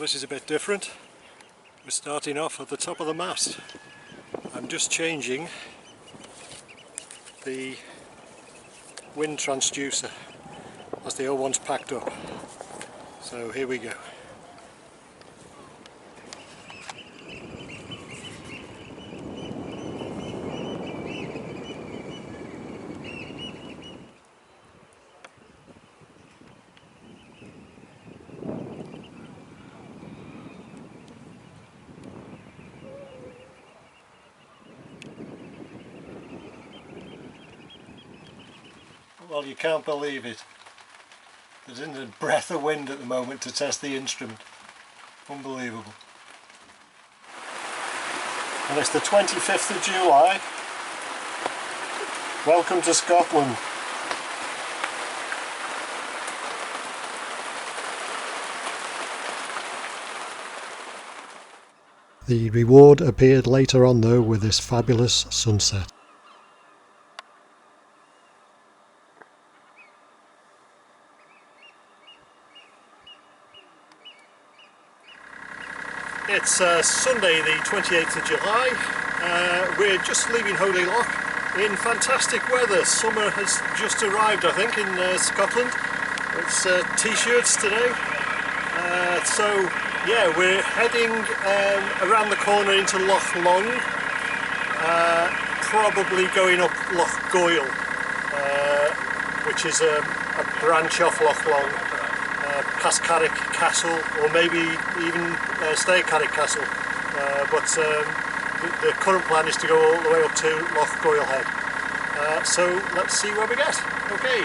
This is a bit different. We're starting off at the top of the mast. I'm just changing the wind transducer as the old one's packed up. So here we go. Well, you can't believe it. There isn't a breath of wind at the moment to test the instrument. Unbelievable. And it's the 25th of July. Welcome to Scotland. The reward appeared later on though with this fabulous sunset. It's Sunday the 28th of July. We're just leaving Holy Loch in fantastic weather. Summer has just arrived, I think, in Scotland. It's t-shirts today. So yeah, we're heading around the corner into Loch Long, probably going up Loch Goil, which is a branch off Loch Long. Past Carrick Castle, or maybe even stay at Carrick Castle, but the current plan is to go all the way up to Loch Goil Head. So let's see where we get. Okay.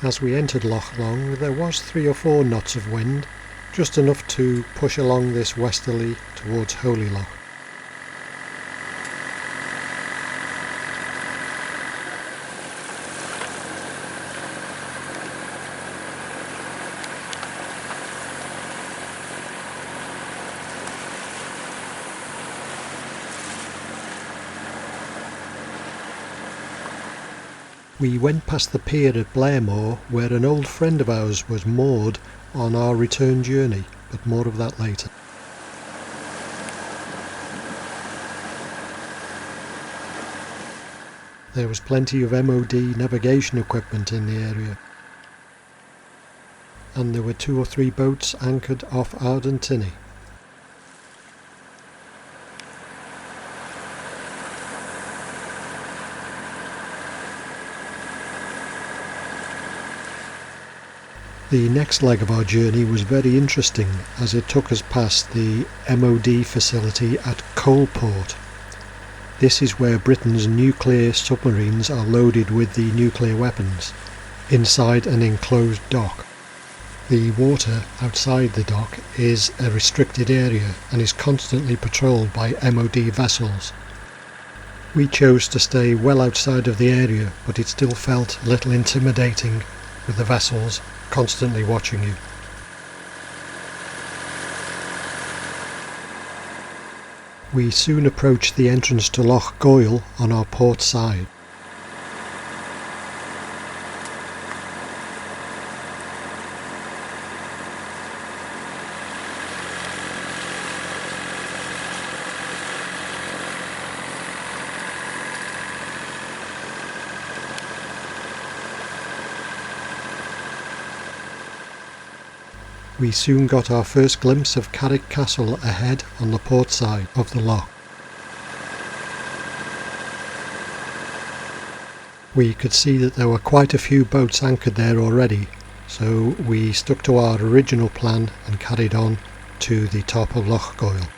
As we entered Loch Long, there was 3 or 4 knots of wind, just enough to push along this westerly towards Holy Loch. We went past the pier at Blairmore where an old friend of ours was moored on our return journey, but more of that later. There was plenty of MOD navigation equipment in the area, and there were 2 or 3 boats anchored off Ardentiny. The next leg of our journey was very interesting as it took us past the MOD facility at Coalport. This is where Britain's nuclear submarines are loaded with the nuclear weapons, inside an enclosed dock. The water outside the dock is a restricted area and is constantly patrolled by MOD vessels. We chose to stay well outside of the area, but it still felt a little intimidating with the vessels constantly watching you. We soon approached the entrance to Loch Goil on our port side. We soon got our first glimpse of Carrick Castle ahead on the port side of the loch. We could see that there were quite a few boats anchored there already, so we stuck to our original plan and carried on to the top of Loch Goil.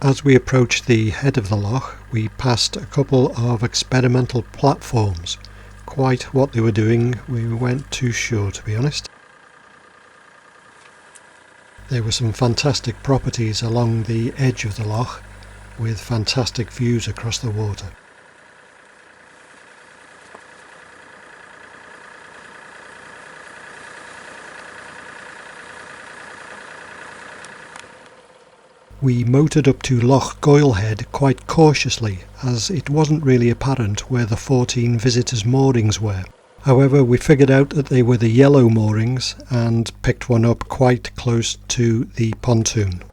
As we approached the head of the loch, we passed a couple of experimental platforms. Quite what they were doing, we weren't too sure, to be honest. There were some fantastic properties along the edge of the loch, with fantastic views across the water. We motored up to Loch Goil head quite cautiously, as it wasn't really apparent where the 14 visitors' moorings were. However, we figured out that they were the yellow moorings and picked one up quite close to the pontoon.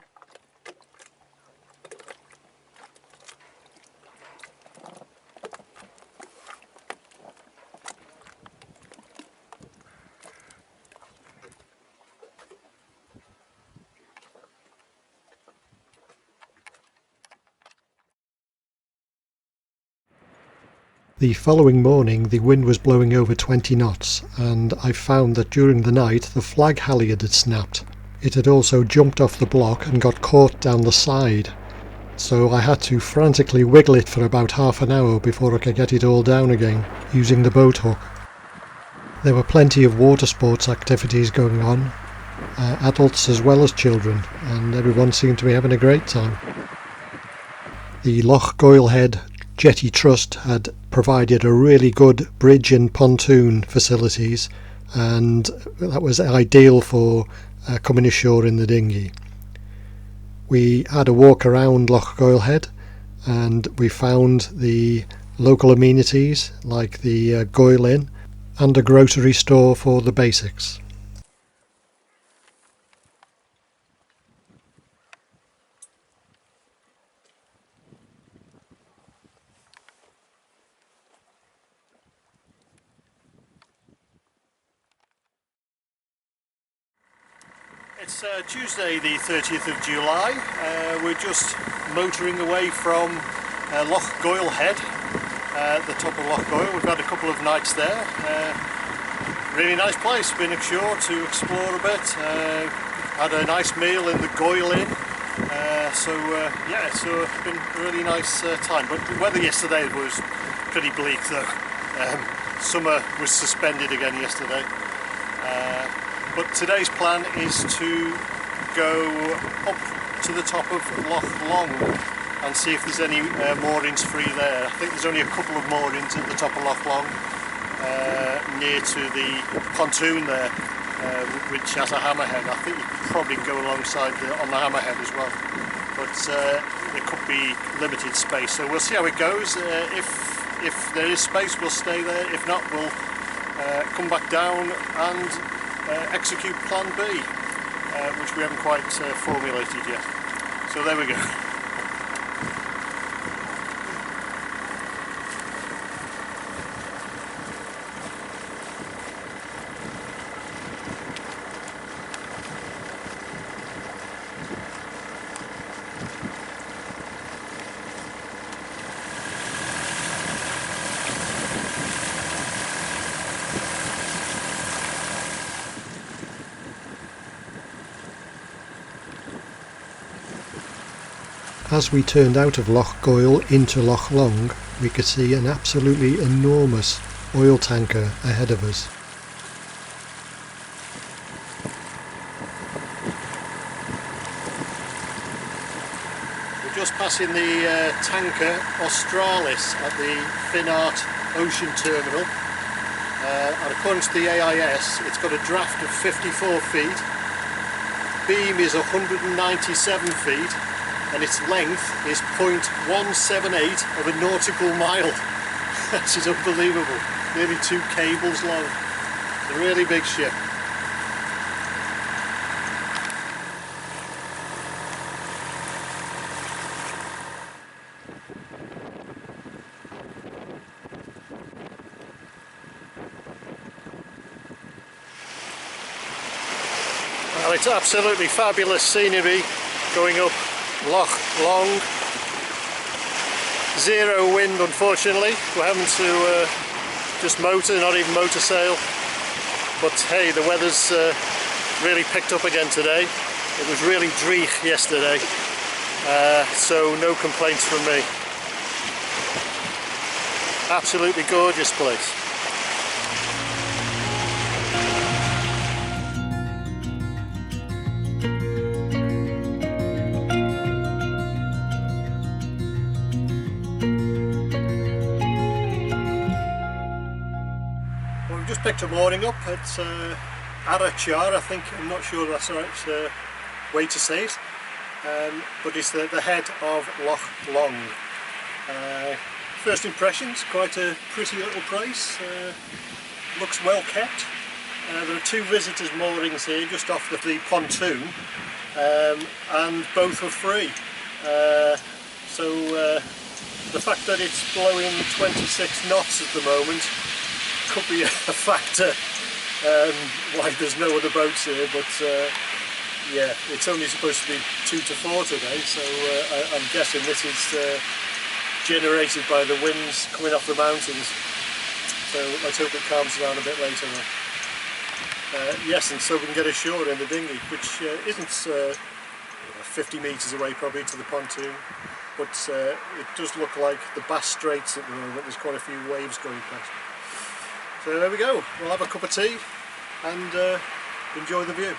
The following morning the wind was blowing over 20 knots, and I found that during the night the flag halyard had snapped. It had also jumped off the block and got caught down the side, so I had to frantically wiggle it for about half an hour before I could get it all down again, using the boat hook. There were plenty of water sports activities going on, adults as well as children, and everyone seemed to be having a great time. The Loch Goil head Jetty Trust had provided a really good bridge and pontoon facilities, and that was ideal for coming ashore in the dinghy. We had a walk around Loch Goil head and we found the local amenities like the Goil Inn and a grocery store for the basics. It's Tuesday the 30th of July. We're just motoring away from Loch Goil head, the top of Loch Goil. We've had a couple of nights there. Really nice place, been ashore to explore a bit. Had a nice meal in the Goil Inn. So it's been a really nice time. But the weather yesterday was pretty bleak though. Summer was suspended again yesterday. But today's plan is to go up to the top of Loch Long and see if there's any moorings free there. I think there's only a couple of moorings at the top of Loch Long, near to the pontoon there, which has a hammerhead. I think you could probably go alongside on the hammerhead as well, but there could be limited space. So we'll see how it goes. If there is space, we'll stay there. If not, we'll come back down and execute plan B, which we haven't quite formulated yet. So there we go. As we turned out of Loch Goil into Loch Long, we could see an absolutely enormous oil tanker ahead of us. We're just passing the tanker Australis at the Finart Ocean Terminal. And according to the AIS, it's got a draft of 54 feet, beam is 197 feet, and its length is 0.178 of a nautical mile. This is unbelievable. Nearly 2 cables long. It's a really big ship. Well, it's absolutely fabulous scenery going up Loch Long. Zero wind, unfortunately. We're having to just motor, not even motor sail. But hey, the weather's really picked up again today. It was really dreich yesterday, so no complaints from me. Absolutely gorgeous place. picked a mooring up at Arachar, I think. I'm not sure that's the right way to say it, but it's the head of Loch Long. First impressions, quite a pretty little place, looks well kept. There are two visitors moorings here just off the pontoon, and both were free. So the fact that it's blowing 26 knots at the moment could be a factor why there's no other boats here, but yeah, it's only supposed to be 2 to 4 today, so I'm guessing this is generated by the winds coming off the mountains, so let's hope it calms down a bit later on. Yes, and so we can get ashore in the dinghy, which isn't 50 metres away probably to the pontoon, but it does look like the Bass Straits at the moment. There's quite a few waves going past. So there we go, we'll have a cup of tea and enjoy the view.